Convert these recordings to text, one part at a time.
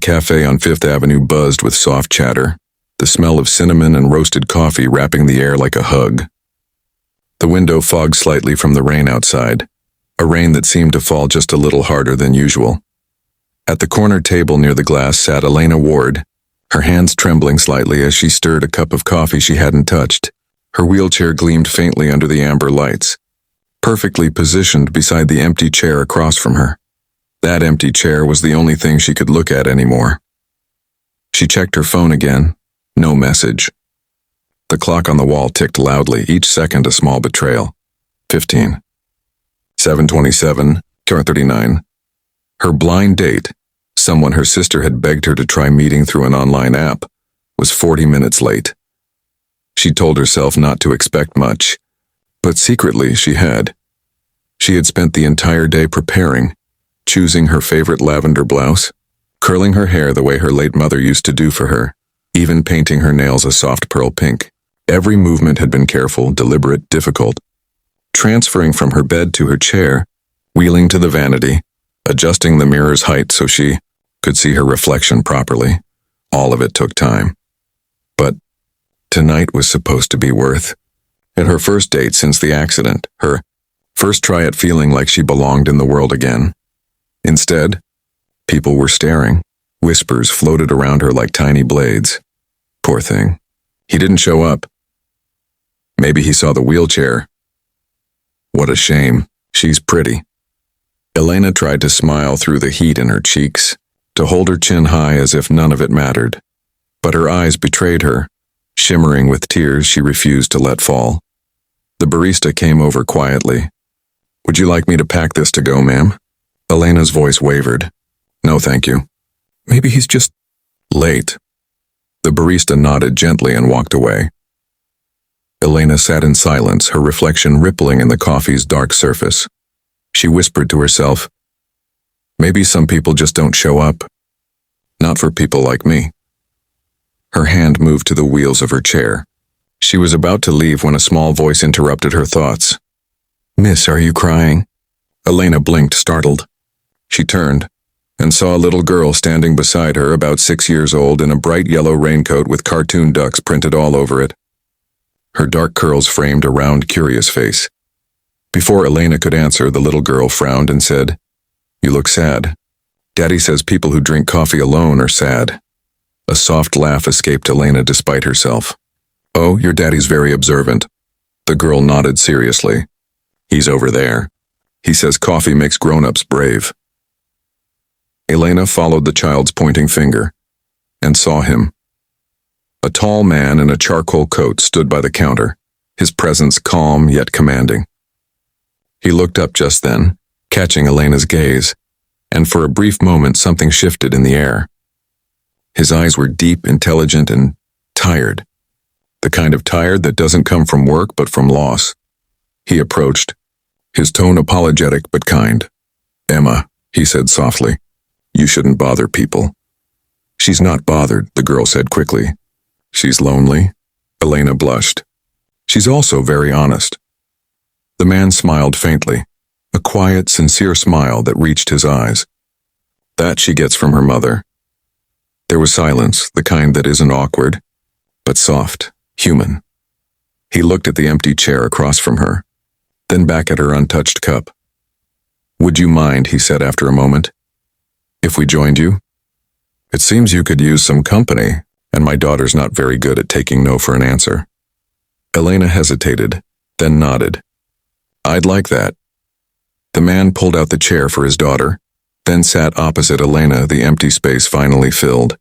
cafe on Fifth Avenue buzzed with soft chatter, the smell of cinnamon and roasted coffee wrapping the air like a hug. The window fogged slightly from the rain outside, a rain that seemed to fall just a little harder than usual. At the corner table near the glass sat Elena Ward, her hands trembling slightly as she stirred a cup of coffee she hadn't touched. Her wheelchair gleamed faintly under the amber lights, perfectly positioned beside the empty chair across from her. That empty chair was the only thing she could look at anymore. She checked her phone again. No message. The clock on the wall ticked loudly, each second a small betrayal. 15. 7:27, 39. Her blind date, someone her sister had begged her to try meeting through an online app, was 40 minutes late. She told herself not to expect much, but secretly she had. She had spent the entire day preparing, choosing her favorite lavender blouse, curling her hair the way her late mother used to do for her, even painting her nails a soft pearl pink. Every movement had been careful, deliberate, difficult. Transferring from her bed to her chair, wheeling to the vanity, adjusting the mirror's height so she could see her reflection properly. All of it took time. But tonight was supposed to be worth it. Her first date since the accident, her first try at feeling like she belonged in the world again. Instead, people were staring. Whispers floated around her like tiny blades. Poor thing. He didn't show up. Maybe he saw the wheelchair. What a shame. She's pretty. Elena tried to smile through the heat in her cheeks, to hold her chin high as if none of it mattered. But her eyes betrayed her, shimmering with tears she refused to let fall. The barista came over quietly. "Would you like me to pack this to go, ma'am?" Elena's voice wavered. "No, thank you." "Maybe he's just late." The barista nodded gently and walked away. Elena sat in silence, her reflection rippling in the coffee's dark surface. She whispered to herself, "Maybe some people just don't show up. Not for people like me." Her hand moved to the wheels of her chair. She was about to leave when a small voice interrupted her thoughts. "Miss, are you crying?" Elena blinked, startled. She turned and saw a little girl standing beside her, about 6 years old, in a bright yellow raincoat with cartoon ducks printed all over it. Her dark curls framed a round, curious face. Before Elena could answer, the little girl frowned and said, "You look sad. Daddy says people who drink coffee alone are sad." A soft laugh escaped Elena despite herself. "Oh, your daddy's very observant." The girl nodded seriously. "He's over there. He says coffee makes grown-ups brave." Elena followed the child's pointing finger and saw him. A tall man in a charcoal coat stood by the counter, his presence calm yet commanding. He looked up just then, catching Elena's gaze, and for a brief moment something shifted in the air. His eyes were deep, intelligent, and tired. The kind of tired that doesn't come from work but from loss. He approached, his tone apologetic but kind. "Emma," he said softly, "you shouldn't bother people." "She's not bothered," the girl said quickly. "She's lonely." Elena blushed. "She's also very honest." The man smiled faintly, a quiet, sincere smile that reached his eyes. "That she gets from her mother." There was silence, the kind that isn't awkward, but soft, human. He looked at the empty chair across from her, then back at her untouched cup. "Would you mind," he said after a moment, "if we joined you? It seems you could use some company, and my daughter's not very good at taking no for an answer." Elena hesitated, then nodded. "I'd like that." The man pulled out the chair for his daughter, then sat opposite Elena, the empty space finally filled.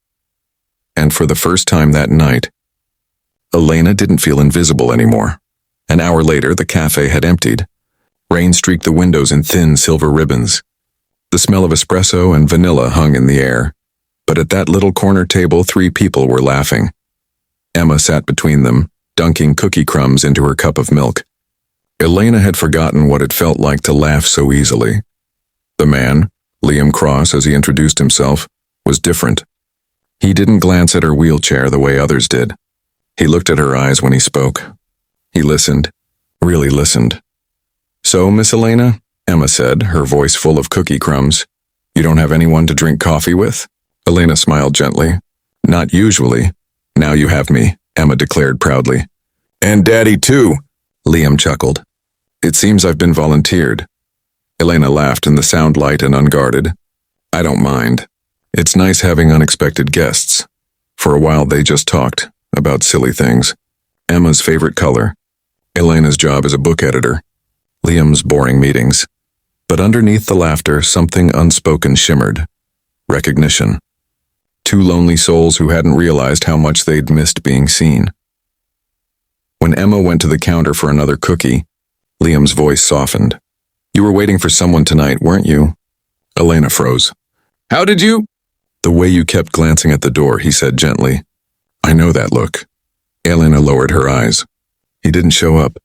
And for the first time that night, Elena didn't feel invisible anymore. An hour later, the cafe had emptied. Rain streaked the windows in thin silver ribbons. The smell of espresso and vanilla hung in the air. But at that little corner table, 3 people were laughing. Emma sat between them, dunking cookie crumbs into her cup of milk. Elena had forgotten what it felt like to laugh so easily. The man, Liam Cross as he introduced himself, was different. He didn't glance at her wheelchair the way others did. He looked at her eyes when he spoke. He listened, really listened. "So, Miss Elena," Emma said, her voice full of cookie crumbs, "you don't have anyone to drink coffee with?" Elena smiled gently. Not usually. Now you have me, Emma declared proudly. And Daddy too, Liam chuckled. It seems I've been volunteered. Elena laughed in the sound light and unguarded. I don't mind. It's nice having unexpected guests. For a while they just talked about silly things. Emma's favorite color. Elena's job as a book editor. Liam's boring meetings. But underneath the laughter, something unspoken shimmered. Recognition. Two lonely souls who hadn't realized how much they'd missed being seen. When Emma went to the counter for another cookie, Liam's voice softened. You were waiting for someone tonight, weren't you? Elena froze. How did you? The way you kept glancing at the door, he said gently. I know that look. Elena lowered her eyes. He didn't show up.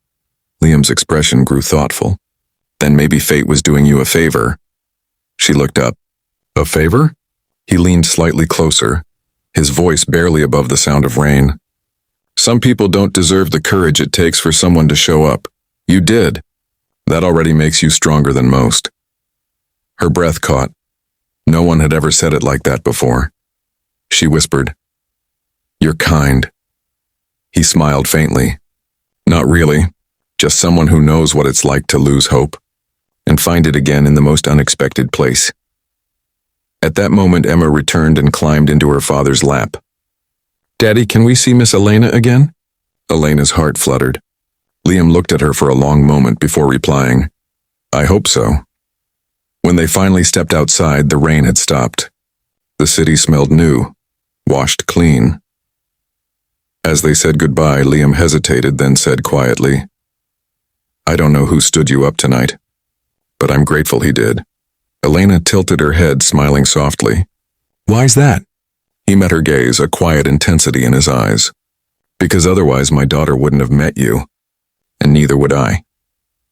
Liam's expression grew thoughtful. Then maybe fate was doing you a favor. She looked up. A favor? He leaned slightly closer, his voice barely above the sound of rain. Some people don't deserve the courage it takes for someone to show up. You did. That already makes you stronger than most. Her breath caught. No one had ever said it like that before. She whispered, You're kind. He smiled faintly. Not really, just someone who knows what it's like to lose hope and find it again in the most unexpected place. At that moment, Emma returned and climbed into her father's lap. Daddy, can we see Miss Elena again? Elena's heart fluttered. Liam looked at her for a long moment before replying, I hope so. When they finally stepped outside, the rain had stopped. The city smelled new, washed clean. As they said goodbye, Liam hesitated, then said quietly, I don't know who stood you up tonight, but I'm grateful he did. Elena tilted her head, smiling softly. Why's that? He met her gaze, a quiet intensity in his eyes. Because otherwise my daughter wouldn't have met you, and neither would I.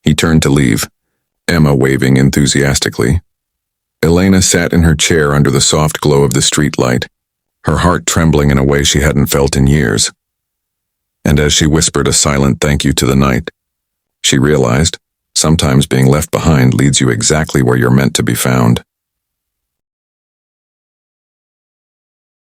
He turned to leave, Emma waving enthusiastically. Elena sat in her chair under the soft glow of the street light, her heart trembling in a way she hadn't felt in years. And as she whispered a silent thank you to the night, she realized, sometimes being left behind leads you exactly where you're meant to be found.